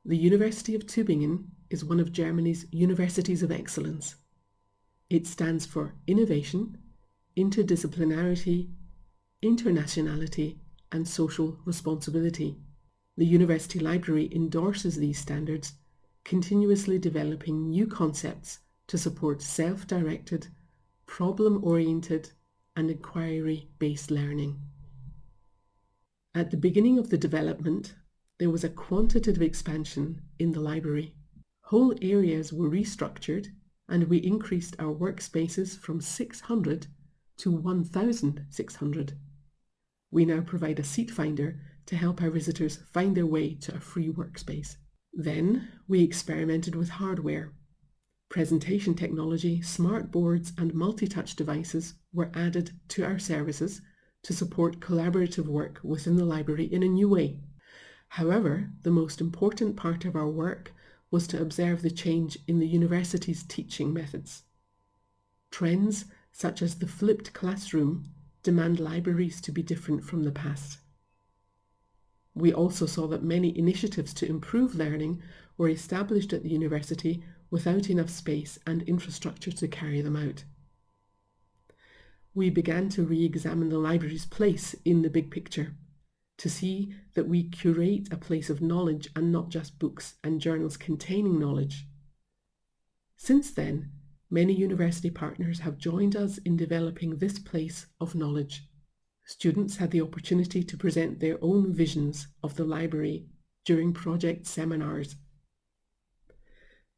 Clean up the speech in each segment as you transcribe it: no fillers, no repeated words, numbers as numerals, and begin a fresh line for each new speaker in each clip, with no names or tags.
The University of Tübingen is one of Germany's universities of excellence. It stands for innovation, interdisciplinarity, internationality, and social responsibility. The university library endorses these standards, continuously developing new concepts to support self-directed, problem-oriented, and inquiry-based learning. At the beginning of the development, there was a quantitative expansion in the library. Whole areas were restructured, and we increased our workspaces from 600 to 1,600. We now provide a seat finder to help our visitors find their way to a free workspace. Then we experimented with hardware. Presentation technology, smart boards, and multi-touch devices were added to our services to support collaborative work within the library in a new way. However, the most important part of our work was to observe the change in the university's teaching methods. Trends such as the flipped classroom demand libraries to be different from the past. We also saw that many initiatives to improve learning were established at the university without enough space and infrastructure to carry them out. We began to re-examine the library's place in the big picture, to see that we curate a place of knowledge and not just books and journals containing knowledge. Since then, many university partners have joined us in developing this place of knowledge. Students had the opportunity to present their own visions of the library during project seminars.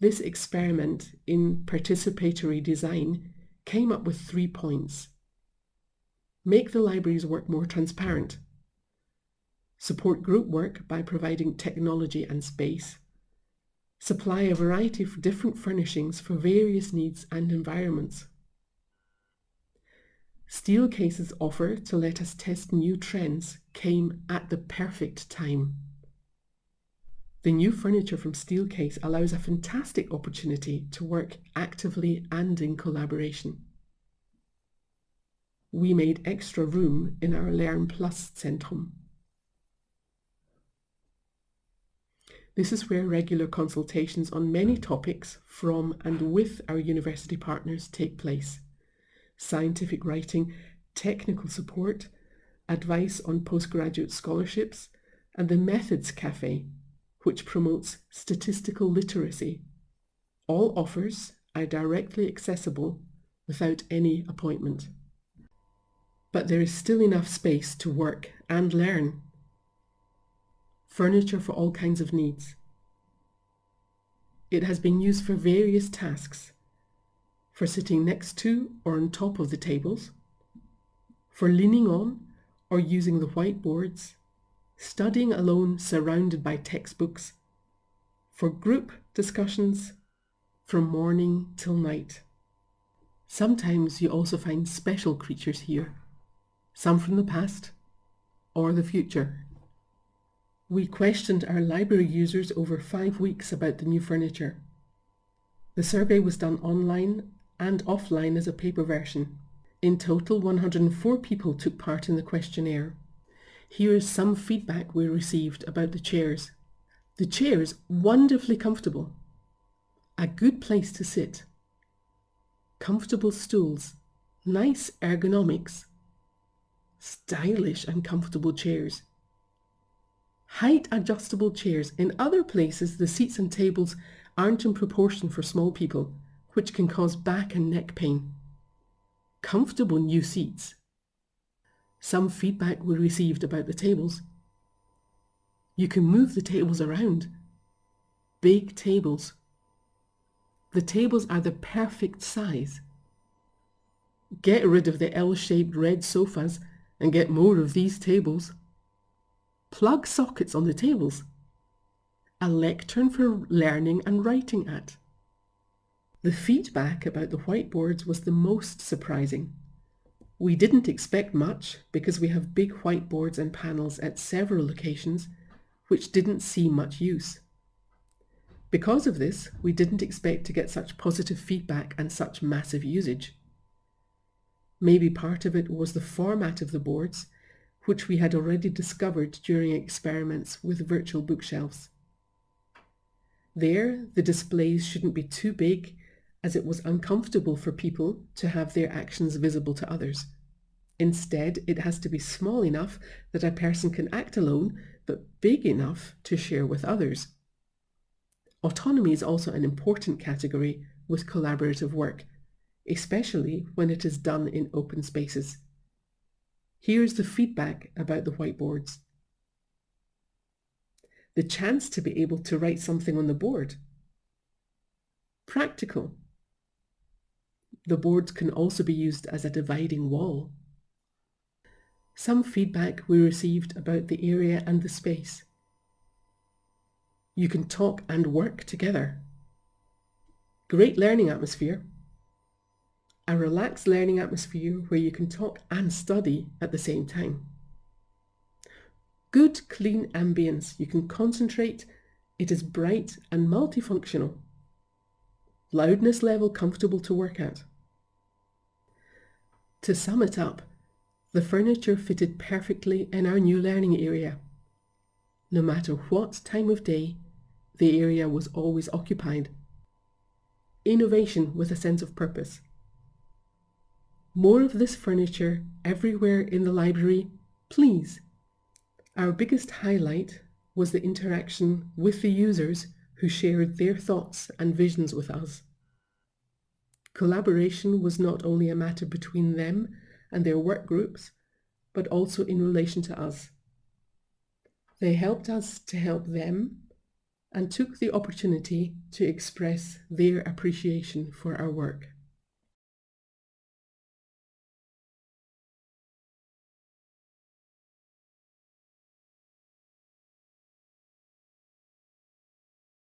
This experiment in participatory design came up with 3 points. Make the library's work more transparent. Support group work by providing technology and space. Supply a variety of different furnishings for various needs and environments. Steelcase's offer to let us test new trends came at the perfect time. The new furniture from Steelcase allows a fantastic opportunity to work actively and in collaboration. We made extra room in our Learn Plus Zentrum. This is where regular consultations on many topics from and with our university partners take place. Scientific writing, technical support, advice on postgraduate scholarships, and the Methods Cafe, which promotes statistical literacy. All offers are directly accessible without any appointment. But there is still enough space to work and learn. Furniture for all kinds of needs. It has been used for various tasks, for sitting next to or on top of the tables, for leaning on or using the whiteboards, studying alone surrounded by textbooks, for group discussions, from morning till night. Sometimes you also find special creatures here, some from the past or the future. We questioned our library users over 5 weeks about the new furniture. The survey was done online and offline as a paper version. In total, 104 people took part in the questionnaire. Here is some feedback we received about the chairs. The chairs, wonderfully comfortable. A good place to sit. Comfortable stools. Nice ergonomics. Stylish and comfortable chairs. Height adjustable chairs. In other places, the seats and tables aren't in proportion for small people, which can cause back and neck pain. Comfortable new seats. Some feedback we received about the tables. You can move the tables around. Big tables. The tables are the perfect size. Get rid of the L-shaped red sofas and get more of these tables. Plug sockets on the tables. A lectern for learning and writing at. The feedback about the whiteboards was the most surprising. We didn't expect much because we have big whiteboards and panels at several locations which didn't see much use. Because of this, we didn't expect to get such positive feedback and such massive usage. Maybe part of it was the format of the boards, which we had already discovered during experiments with virtual bookshelves. There, the displays shouldn't be too big, as it was uncomfortable for people to have their actions visible to others. Instead, it has to be small enough that a person can act alone, but big enough to share with others. Autonomy is also an important category with collaborative work, especially when it is done in open spaces. Here's the feedback about the whiteboards. The chance to be able to write something on the board. Practical. The boards can also be used as a dividing wall. Some feedback we received about the area and the space. You can talk and work together. Great learning atmosphere. A relaxed learning atmosphere where you can talk and study at the same time. Good, clean ambience. You can concentrate. It is bright and multifunctional. Loudness level comfortable to work at. To sum it up, the furniture fitted perfectly in our new learning area. No matter what time of day, the area was always occupied. Innovation with a sense of purpose. More of this furniture everywhere in the library, please. Our biggest highlight was the interaction with the users who shared their thoughts and visions with us. Collaboration was not only a matter between them and their work groups, but also in relation to us. They helped us to help them and took the opportunity to express their appreciation for our work.